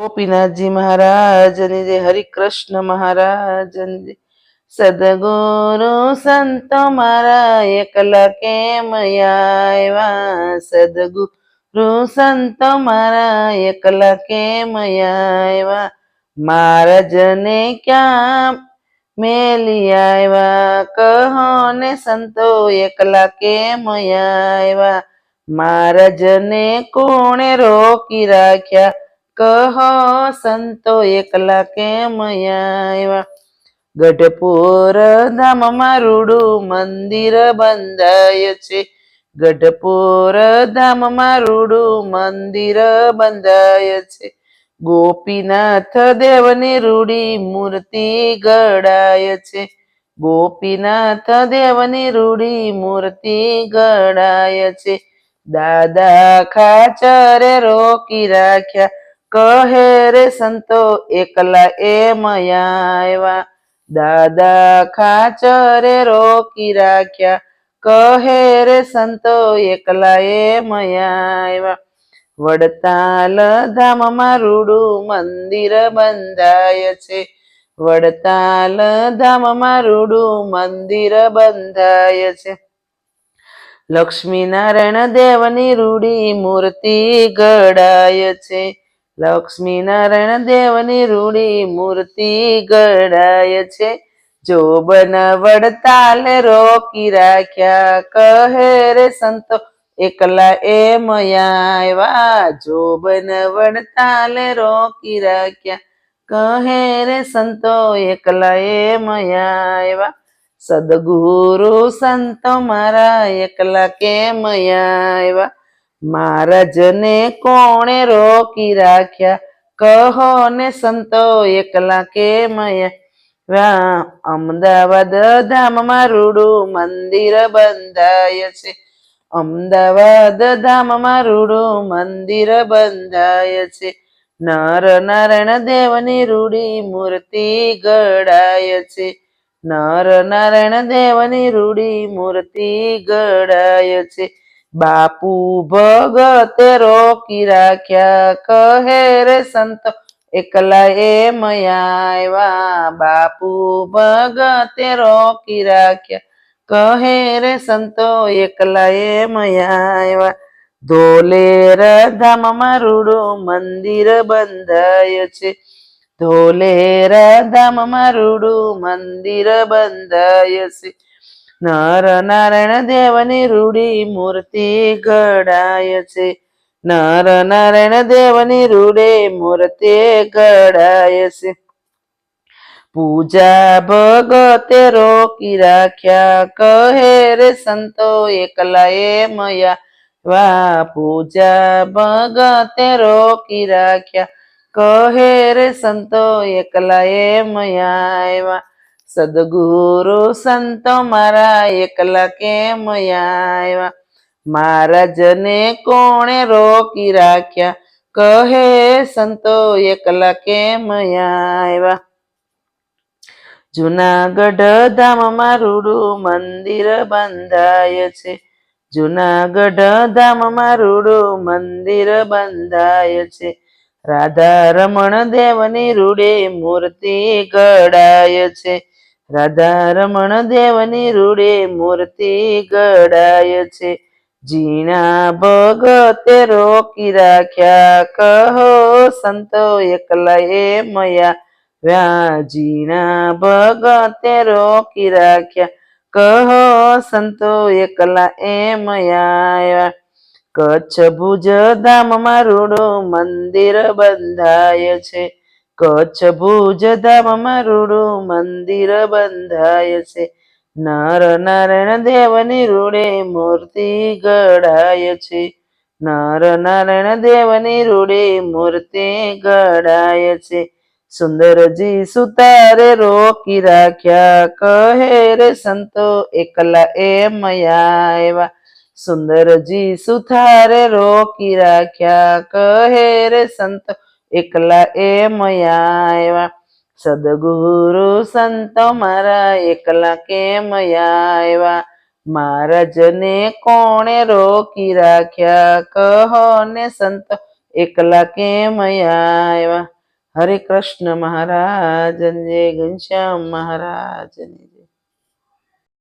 गोपीनाथ जी महाराज जय, हरि कृष्ण महाराज जय। सदगुरु संत मारा एकला केम आव्या, सदगुरु संत मारा एकला केम आव्या, महाराज ने क्या मेली आव्या, कहो ने संतो एकला केम आव्या, महाराज ने कोणे रोकी राख्या, કહો સંતો એકલા કેમ આવ્યા। ગઢપુર ધામમાં રૂડું મંદિર બંધાય છે, ગઢપુર ધામમાં રૂડું મંદિર બંધાય છે, ગોપીનાથ દેવની રૂડી મૂર્તિ ગડાય છે, ગોપીનાથ દેવની રૂડી મૂર્તિ ગડાય છે, દાદા ખાચરે રોકી રાખ્યા, કહે રે સંતો એકલા એમ આવ્યા, દાદા ખાચરે રોકી રાખ્યા, કહે રે સંતો એકલા એમ આવ્યા। વડતાલ ધામમાં રૂડું મંદિર બંધાય છે, વડતાલ ધામમાં રૂડું મંદિર બંધાય છે, લક્ષ્મીનારાયણ દેવની રૂડી મૂર્તિ ગડાય છે, લક્ષ્મીનારાયણ દેવની રૂડી મૂર્તિ ગડાય છે, જોબન વડતાલે રોકી રાખ્યા, કહે રે સંતો એકલા એમ આવ્યા, જોબન વડતાલે રોકી રાખ્યા, કહે રે સંતો એકલા એમ આવ્યા, સદગુરુ સંતો મારા એકલા કેમ આવ્યા, મહારાજને કોણે રોકી રાખ્યા, કહો ને સંતો એકલા કેમ આવ્યા। અમદાવાદ ધામમાં રૂડું મંદિર બંધાય છે, અમદાવાદ ધામમાં રૂડું મંદિર બંધાય છે, નર નારાયણ દેવની રૂડી મૂર્તિ ગડાય છે, નર નારાયણ દેવની રૂડી મૂર્તિ ગડાય છે, બાપુ ભગતે રોકી રાખ્યા, કહે રે સંતો એકલા એમ આવ્યા, બાપુ ભગતે રોકી રાખ્યા, કહે રે સંતો એકલા એમ આવ્યા। ધોલેર ધામમાં રૂડું મંદિર બંધાય છે, ધોલેર ધામમાં રૂડું મંદિર બંધાય છે, નર નારાયણ દેવની રૂડી મૂર્તિ ગડાય છે, નર નારાયણ દેવની રૂડી મૂર્તિ ગડાય છે, પૂજા ભગતે રોકી રાખ્યા, કહે રે સંતો એકલા એમ આવ્યા, પૂજા ભગતે રોકી રાખ્યા, કહે રે સંતો એકલા એમ આવ્યા, સદગુરુ સંતો મારા એકલા કેમ આવ્યા, મહારાજને કોણે રોકી રાખ્યા, કહે સંતો એકલા કેમ આવ્યા। જુનાગઢ ધામમાં રૂડું મંદિર બંધાય છે, જુનાગઢ ધામમાં રૂડું મંદિર બંધાય છે, રાધા રમણ દેવની રૂડે મૂર્તિ ગડાય છે, રાધા રમણ દેવની રૂડે મૂર્તિ ગડાય છે, જીણા ભગતે રોકી રાખ્યા, કહો સંતો એકલા એમ આવ્યા, જીણા ભગતે રોકી રાખ્યા, કહો સંતો એકલા એમ આવ્યા। કચ્છ ભુજ ધામમાં રૂડું મંદિર બંધાય છે, કચ્છ ભુજ ધામમાં રૂડું મંદિર બંધાય છે, નર નારાયણ દેવની રૂડે મૂર્તિ ગડાય છે, નર નારાયણ દેવની રૂડે મૂર્તિ ગડાય છે, સુંદરજી સુતારે રોકી રાખ્યા, કહે રે સંતો એકલા એમ આવ્યા, સુંદરજી સુથારે રોકી રાખ્યા, કહે રે સંતો એકલા એમ આવ્યા, સદગુરુ સંતો મારા એકલા કેમ આવ્યા, મહારાજને કોણે રોકી રાખ્યા, કહો ને સંતો એકલા કેમ આવ્યા. હરે કૃષ્ણ મહારાજ જય, ઘનશ્યામ મહારાજ જય.